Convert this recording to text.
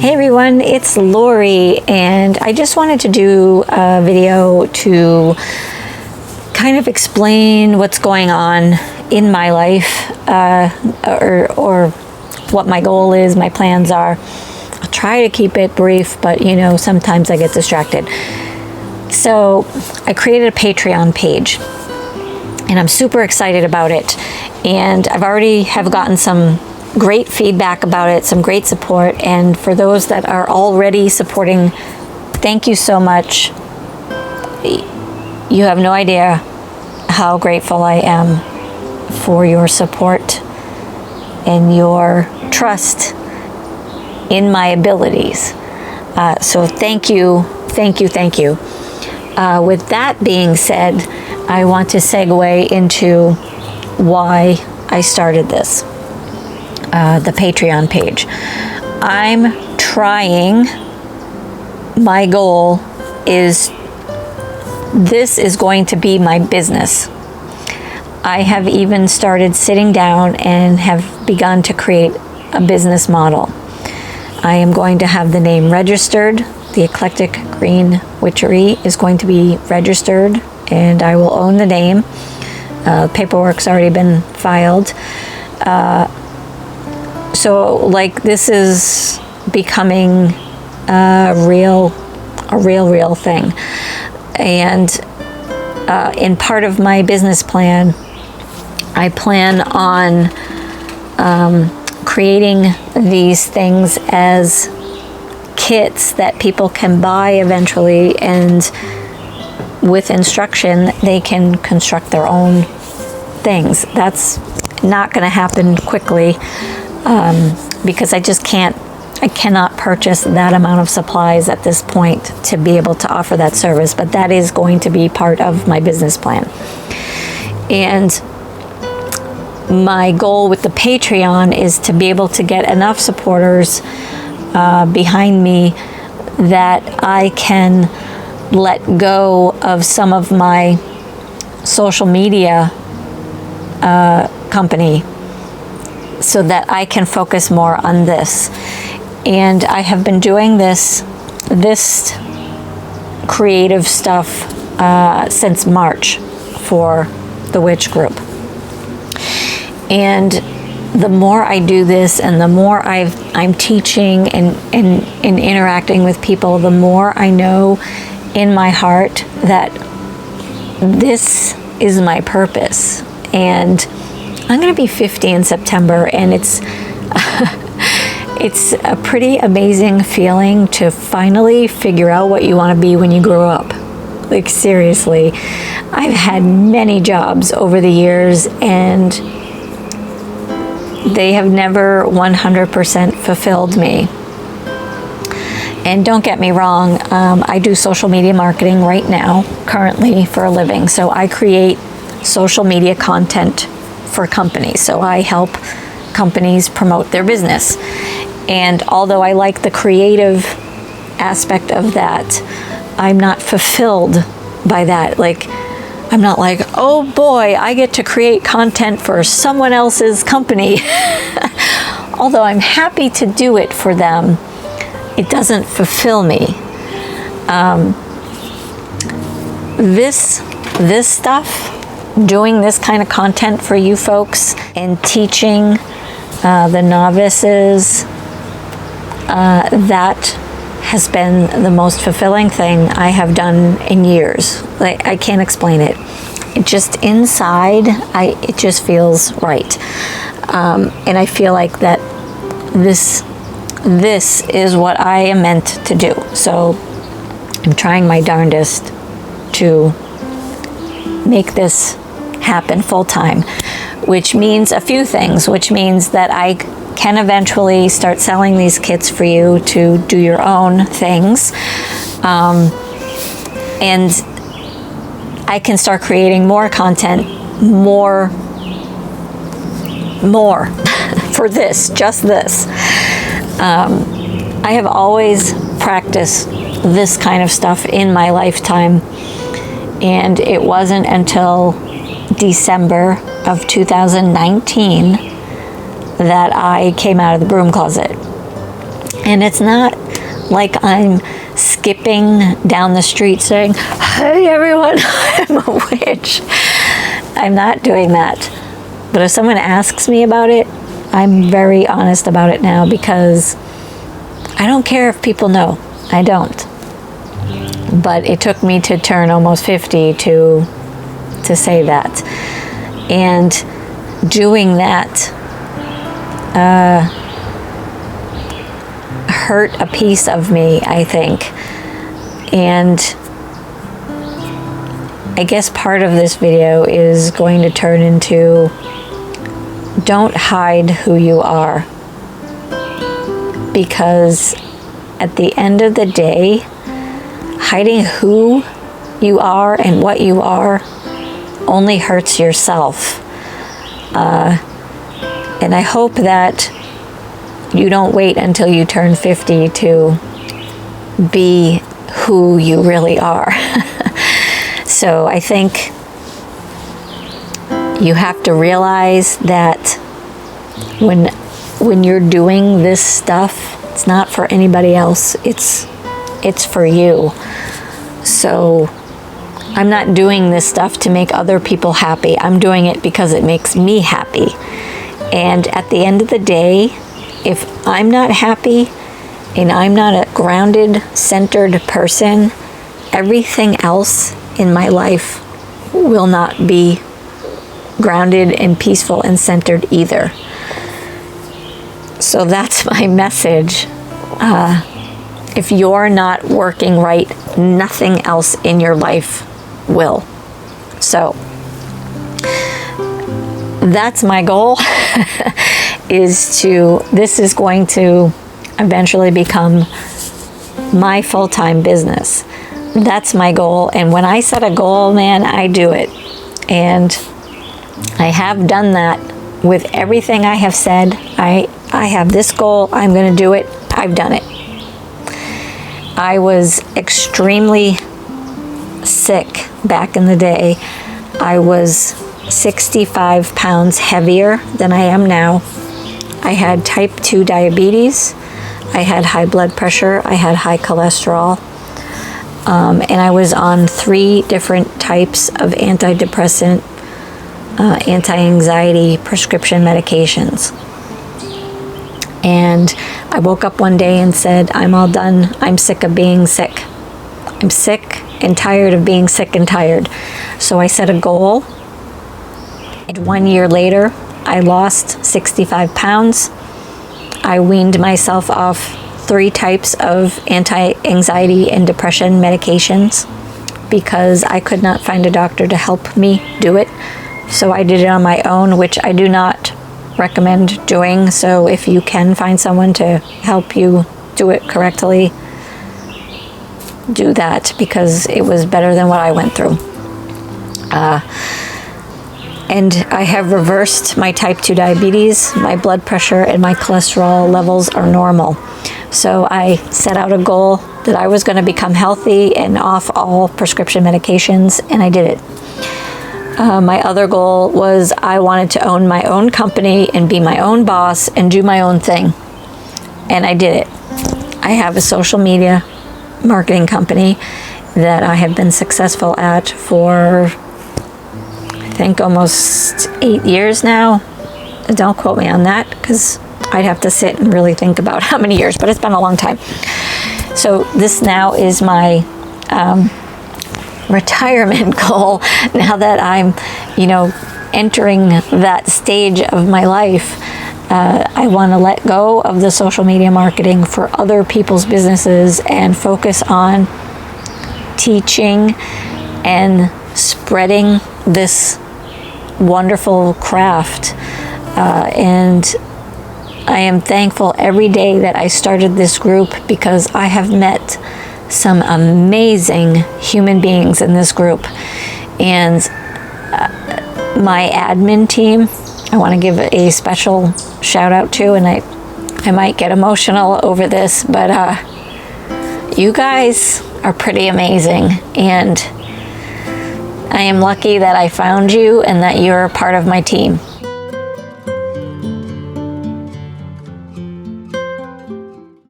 Hey everyone, it's Lori, and I just wanted to do a video to kind of explain what's going on in my life, or what my goal is, my plans are. I'll try to keep it brief, but you know, sometimes I get distracted. So I created a Patreon page, and I'm super excited about it. And I've already have gotten some great feedback about it, some great support. And for those that are already supporting, thank you so much. You have no idea how grateful I am for your support and your trust in my abilities. So thank you, thank you, thank you. With that being said, I want to segue into why I started this. The Patreon page. I'm trying, my goal is, this is going to be my business. I have even started sitting down and have begun to create a business model. I am going to have the name registered. The Eclectic Green Witchery is going to be registered, and I will own the name. Paperwork's already been filed. So like, this is becoming a real thing. And in part of my business plan, I plan on creating these things as kits that people can buy eventually, and with instruction they can construct their own things. That's not going to happen quickly, because I cannot purchase that amount of supplies at this point to be able to offer that service, but that is going to be part of my business plan. And my goal with the Patreon is to be able to get enough supporters behind me that I can let go of some of my social media company, so that I can focus more on this. And I have been doing this creative stuff since March for the Witch Group. And the more I do this, and the more I'm teaching and interacting with people, the more I know in my heart that this is my purpose. And I'm going to be 50 in September, and it's it's a pretty amazing feeling to finally figure out what you want to be when you grow up. Like, seriously, I've had many jobs over the years, and they have never 100% fulfilled me. And don't get me wrong, I do social media marketing right now, currently, for a living. So I create social media content for companies. So I help companies promote their business. And although I like the creative aspect of that, I'm not fulfilled by that. Like, I'm not like, oh boy, I get to create content for someone else's company. Although I'm happy to do it for them, it doesn't fulfill me. This stuff, doing this kind of content for you folks and teaching the novices, that has been the most fulfilling thing I have done in years. Like, I can't explain it. It just inside, it just feels right. And I feel like that this is what I am meant to do. So I'm trying my darndest to make this happen full time, which means a few things, which means that I can eventually start selling these kits for you to do your own things. And I can start creating more content, more for this, just this. I have always practiced this kind of stuff in my lifetime, and it wasn't until December of 2019 that I came out of the broom closet. And it's not like I'm skipping down the street saying, "Hey everyone, I'm a witch." I'm not doing that. But if someone asks me about it, I'm very honest about it now, because I don't care if people know. I don't. But it took me to turn almost 50 to say that. And doing that hurt a piece of me, I think. And I guess part of this video is going to turn into, don't hide who you are. Because at the end of the day, hiding who you are and what you are only hurts yourself. And I hope that you don't wait until you turn 50 to be who you really are. So I think you have to realize that when you're doing this stuff, it's not for anybody else. It's for you. So I'm not doing this stuff to make other people happy. I'm doing it because it makes me happy. And at the end of the day, if I'm not happy and I'm not a grounded, centered person, everything else in my life will not be grounded and peaceful and centered either. So that's my message. If you're not working right, nothing else in your life will. So that's my goal. This is going to eventually become my full-time business. That's my goal. And when I set a goal, man, I do it. And I have done that with everything I have said. I have this goal, I'm going to do it. I've done it. I was extremely sick back in the day. I was 65 pounds heavier than I am now. I had type 2 diabetes. I had high blood pressure. I had high cholesterol. And I was on 3 different types of antidepressant, anti-anxiety prescription medications. And I woke up one day and said, I'm all done. I'm sick of being sick. I'm sick and tired of being sick and tired. So I set a goal. And 1 year later, I lost 65 pounds. I weaned myself off 3 types of anti-anxiety and depression medications because I could not find a doctor to help me do it. So I did it on my own, which I do not recommend doing. So if you can find someone to help you do it correctly, do that, because it was better than what I went through. And I have reversed my type 2 diabetes. My blood pressure and my cholesterol levels are normal. So I set out a goal that I was going to become healthy and off all prescription medications, and I did it. My other goal was I wanted to own my own company and be my own boss and do my own thing. And I did it. I have a social media marketing company that I have been successful at for, I think, almost 8 years now. Don't quote me on that, because I'd have to sit and really think about how many years, but it's been a long time. So this now is my retirement goal, now that I'm, entering that stage of my life. I want to let go of the social media marketing for other people's businesses and focus on teaching and spreading this wonderful craft. And I am thankful every day that I started this group, because I have met some amazing human beings in this group. And my admin team, I want to give a special shout out to, and I might get emotional over this, but you guys are pretty amazing, and I am lucky that I found you and that you're part of my team.